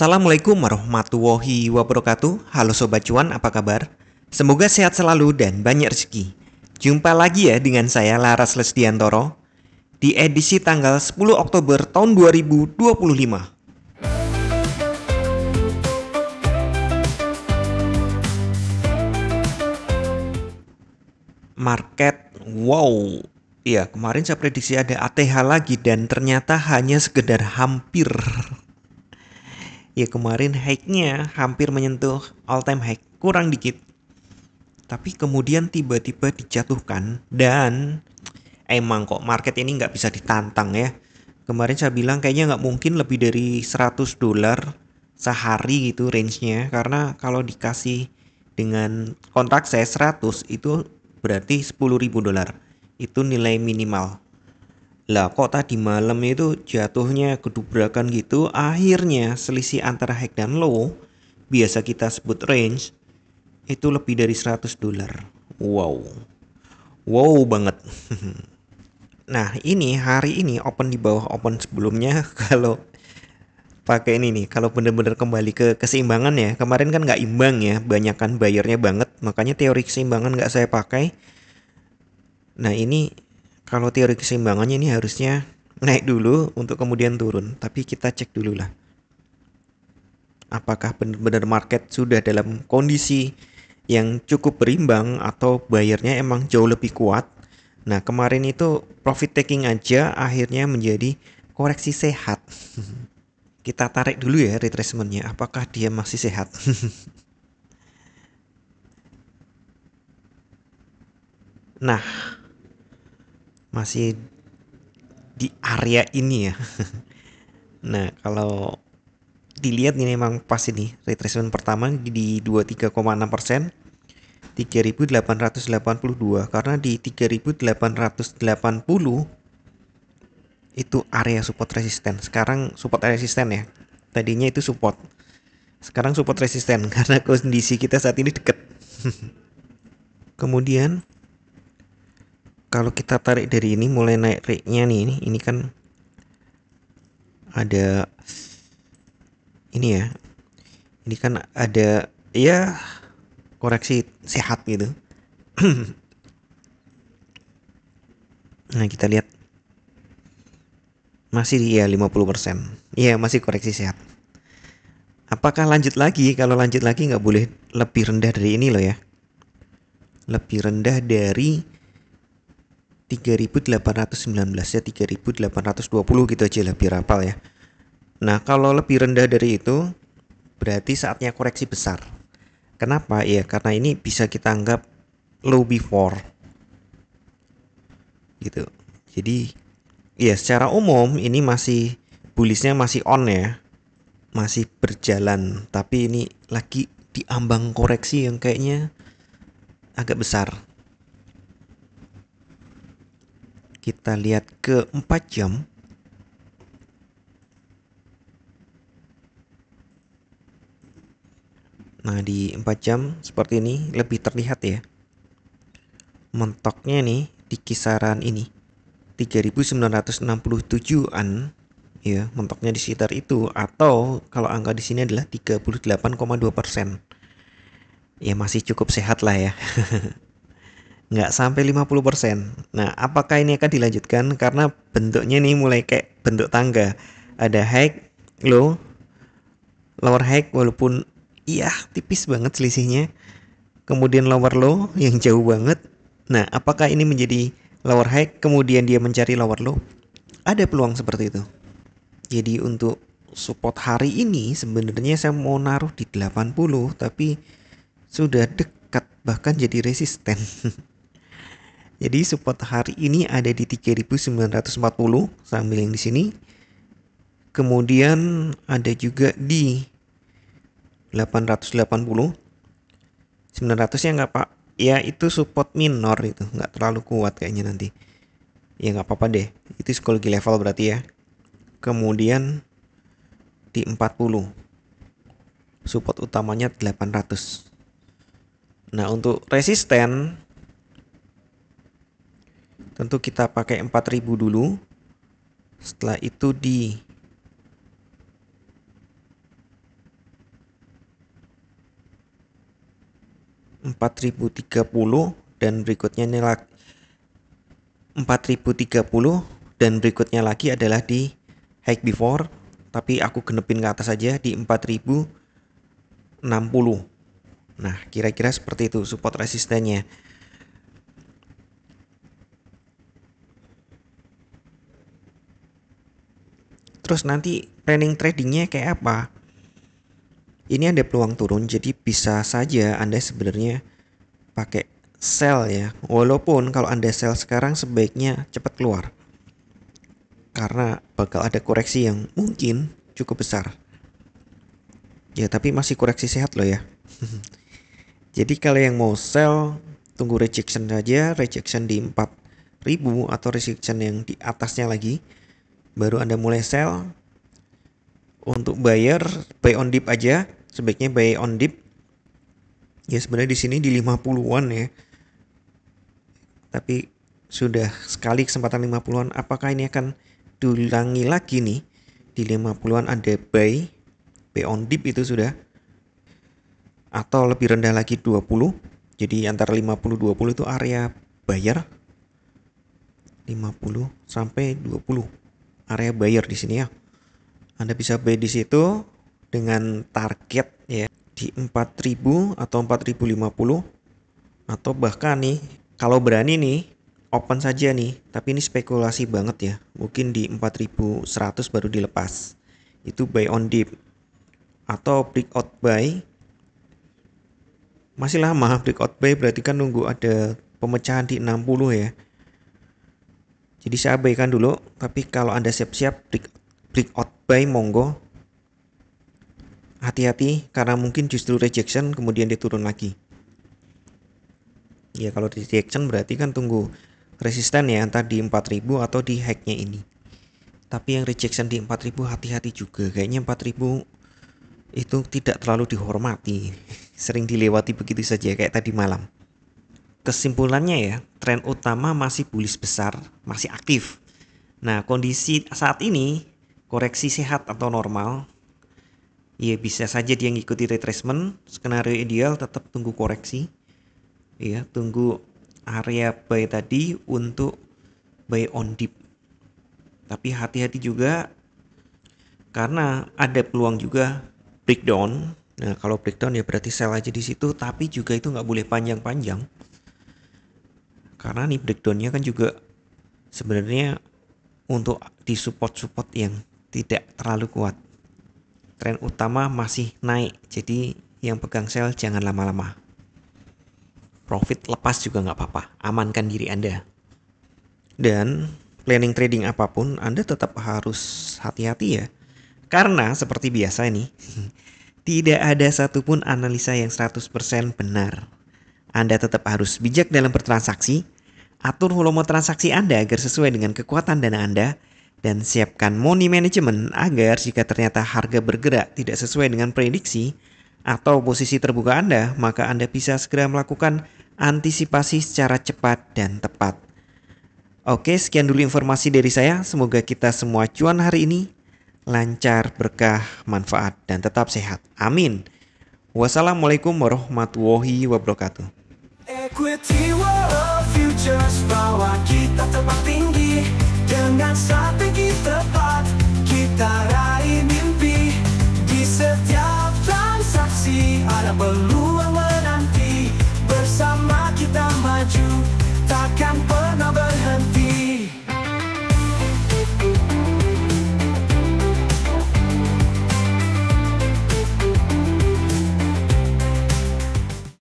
Assalamualaikum warahmatullahi wabarakatuh. Halo Sobat Cuan, apa kabar? Semoga sehat selalu dan banyak rezeki. Jumpa lagi ya dengan saya Laras Lesdiantoro di edisi tanggal 10 Oktober tahun 2025. Market, wow. Iya, kemarin saya prediksi ada ATH lagi dan ternyata hanya sekedar hampir. Ya kemarin high-nya hampir menyentuh all time high, kurang dikit. Tapi kemudian tiba-tiba dijatuhkan dan emang kok market ini nggak bisa ditantang ya. Kemarin saya bilang kayaknya nggak mungkin lebih dari 100 dolar sehari gitu range-nya. Karena kalau dikasih dengan kontrak saya 100 itu berarti 10.000 dolar. Itu nilai minimal. Lah kok tadi malam itu jatuhnya kedubrakan gitu. Akhirnya selisih antara high dan low, biasa kita sebut range, itu lebih dari 100 dolar. Wow. Wow banget. Nah, ini hari ini open di bawah open sebelumnya. Kalau pakai ini nih, kalau bener-bener kembali ke keseimbangan ya. Kemarin kan nggak imbang ya, banyakan bayarnya banget. Makanya teori keseimbangan nggak saya pakai. Nah, ini kalau teori keseimbangannya ini harusnya naik dulu untuk kemudian turun. Tapi kita cek dulu lah. Apakah benar-benar market sudah dalam kondisi yang cukup berimbang atau bayarnya emang jauh lebih kuat. Nah, kemarin itu profit taking aja akhirnya menjadi koreksi sehat. Kita tarik dulu ya retracementnya, apakah dia masih sehat. Nah, masih di area ini ya. Nah, kalau dilihat ini memang pas ini retracement pertama di 23,6%, 3.882, karena di 3.880 itu area support resisten. Sekarang support resisten ya. Tadinya itu support. Sekarang support resisten karena kondisi kita saat ini deket. Kemudian kalau kita tarik dari ini mulai naik rate-nya nih, ini kan ada ini ya. Ini kan ada ya koreksi sehat gitu. Nah, kita lihat masih di ya 50%. Iya, masih koreksi sehat. Apakah lanjut lagi? Kalau lanjut lagi nggak boleh lebih rendah dari ini loh ya. Lebih rendah dari 3.819 ya, 3.820 gitu aja lah biar hafal ya. Nah, kalau lebih rendah dari itu berarti saatnya koreksi besar. Kenapa? Ya karena ini bisa kita anggap low before gitu. Jadi ya secara umum ini masih bullishnya masih on ya. Masih berjalan, tapi ini lagi di ambang koreksi yang kayaknya agak besar. Kita lihat ke 4 jam. Nah, di 4 jam seperti ini lebih terlihat ya. Mentoknya nih di kisaran ini 3.967-an ya, mentoknya di sekitar itu, atau kalau angka di sini adalah 38,2%. Ya masih cukup sehat lah ya. Nggak sampai 50%. Nah, apakah ini akan dilanjutkan? Karena bentuknya nih mulai kayak bentuk tangga. Ada high, low, lower high, walaupun iya tipis banget selisihnya. Kemudian lower low yang jauh banget. Nah, apakah ini menjadi lower high, kemudian dia mencari lower low? Ada peluang seperti itu. Jadi untuk support hari ini sebenarnya saya mau naruh di 80, tapi sudah dekat bahkan jadi resisten. Jadi support hari ini ada di 3.940 sambil yang di sini. Kemudian ada juga di 880. 900 ya nggak pak? Ya itu support minor, itu nggak terlalu kuat kayaknya nanti. Ya nggak apa-apa deh. Itu psikologi level berarti ya. Kemudian di 40. Support utamanya 800. Nah, untuk resisten tentu kita pakai 4000 dulu. Setelah itu di 4030 dan berikutnya ini 4030 dan berikutnya lagi adalah di high before, tapi aku genepin ke atas saja di 4060. Nah, kira-kira seperti itu support resistennya. Terus nanti planning tradingnya kayak apa? Ini ada peluang turun, jadi bisa saja Anda sebenarnya pakai sell ya. Walaupun kalau Anda sell sekarang sebaiknya cepat keluar. Karena bakal ada koreksi yang mungkin cukup besar. Ya, tapi masih koreksi sehat loh ya. Jadi kalau yang mau sell, tunggu rejection saja, rejection di 4000 atau rejection yang di atasnya lagi. Baru Anda mulai sell. Untuk buyer, buy on dip aja, sebaiknya buy on dip. Ya sebenarnya di sini di 50-an ya. Tapi sudah sekali kesempatan 50-an, apakah ini akan diulangi lagi nih? Di 50-an ada buy on dip itu sudah. Atau lebih rendah lagi 20. Jadi antara 50-20 itu area buyer. 50 sampai 20 area buyer di sini ya. Anda bisa buy di situ dengan target ya di 4000 atau 4050, atau bahkan nih kalau berani nih open saja nih, tapi ini spekulasi banget ya. Mungkin di 4100 baru dilepas. Itu buy on dip atau breakout buy. Masih lama breakout buy, berarti kan nunggu ada pemecahan di 60 ya. Jadi saya abaikan dulu, tapi kalau Anda siap-siap breakout buy monggo. Hati-hati karena mungkin justru rejection kemudian dia turun lagi. Ya kalau rejection berarti kan tunggu resisten ya, entah di 4000 atau di high-nya ini. Tapi yang rejection di 4000 hati-hati juga. Kayaknya 4000 itu tidak terlalu dihormati. Sering dilewati begitu saja kayak tadi malam. Kesimpulannya ya, tren utama masih bullish besar, masih aktif. Nah, kondisi saat ini koreksi sehat atau normal. Ya bisa saja dia ngikuti retracement. Skenario ideal tetap tunggu koreksi. Ya, tunggu area buy tadi untuk buy on dip. Tapi hati-hati juga karena ada peluang juga breakdown. Nah, kalau breakdown ya berarti sell aja di situ, tapi juga itu nggak boleh panjang-panjang. Karena nih breakdownnya kan juga sebenarnya untuk di support-support yang tidak terlalu kuat. Tren utama masih naik, jadi yang pegang sell jangan lama-lama. Profit lepas juga nggak apa-apa, amankan diri Anda. Dan planning trading apapun Anda tetap harus hati-hati ya. Karena seperti biasa nih, tidak ada satupun analisa yang 100% benar. Anda tetap harus bijak dalam bertransaksi, atur volume transaksi Anda agar sesuai dengan kekuatan dana Anda, dan siapkan money management agar jika ternyata harga bergerak tidak sesuai dengan prediksi atau posisi terbuka Anda, maka Anda bisa segera melakukan antisipasi secara cepat dan tepat. Oke, sekian dulu informasi dari saya. Semoga kita semua cuan hari ini, lancar, berkah, manfaat, dan tetap sehat. Amin. Wassalamualaikum warahmatullahi wabarakatuh. Equity World Futures, bawa kita terbang tinggi. Dengan strategi tepat, kita raih mimpi. Di setiap transaksi ada peluang.